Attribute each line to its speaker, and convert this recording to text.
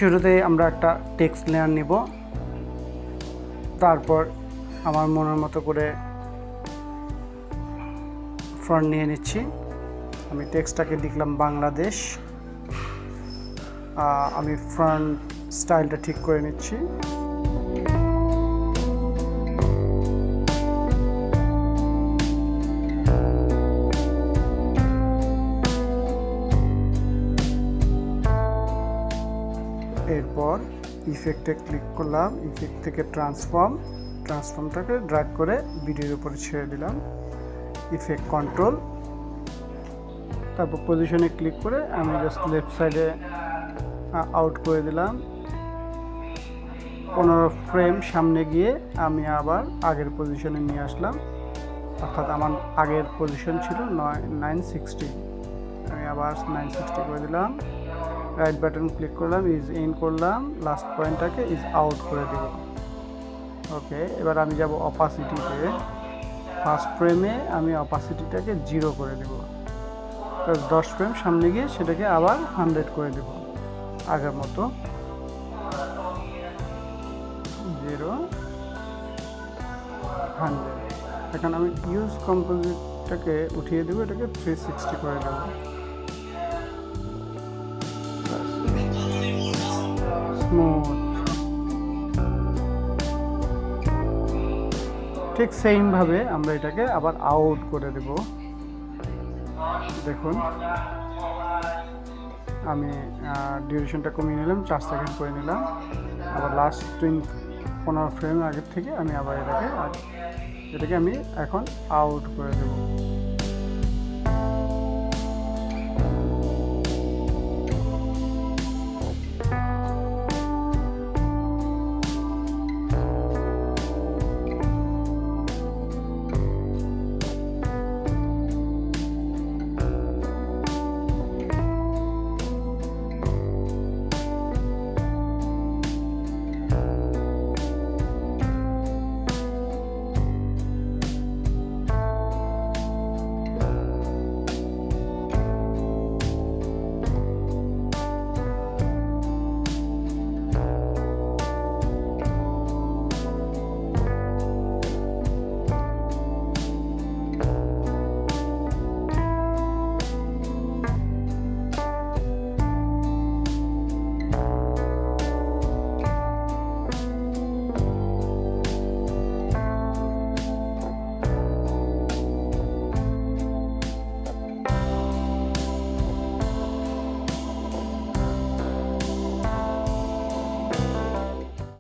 Speaker 1: শুরুতেই আমরা একটা টেক্সট লেয়ার নিব, তারপর আমার মনের মতো করে ফন্ট নিয়ে নিচ্ছি। আমি টেক্সটটাকে লিখলাম বাংলাদেশ। আমি ফন্ট স্টাইলটা ঠিক করে নিচ্ছি। এরপর ইফেক্টে ক্লিক করলাম, ইফেক্ট থেকে ট্রান্সফর্মটাকে ড্র্যাগ করে ভিডিওর উপরে ছেড়ে দিলাম। ইফেক্ট কন্ট্রোল, তারপর পজিশনে ক্লিক করে আমি জাস্ট লেফট সাইডে আউট করে দিলাম। 15 ফ্রেম সামনে গিয়ে আমি আবার আগের পজিশনে নিয়ে আসলাম, অর্থাৎ আমার আগের পজিশন ছিল 960, আমি আবার 960 করে দিলাম। রাইট বাটন ক্লিক করলাম, ইজ ইন করলাম, লাস্ট পয়েন্টটাকে ইজ আউট করে দেব। ওকে, এবার আমি যাব অপাসিটিতে। ফার্স্ট ফ্রেমে আমি অপাসিটিটাকে 0 করে দেব, 10 ফ্রেম সামনে গিয়ে সেটাকে আবার 100 করে দেব আগের মতো। 0 100। এখন আমি ইউজ কম্পোজিটটাকে উঠিয়ে দেবো, এটাকে 360 করে দেবো। স্মুথ। ঠিক সেইমভাবে আমরা এটাকে আবার আউট করে দেব। দেখুন, আমি ডিউরেশনটা কমিয়ে নিলাম, 4 সেকেন্ড করে নিলাম। আবার লাস্ট 15 ফ্রেম আগের থেকে আমি আবার এটাকে আমি এখন আউট করে দেব।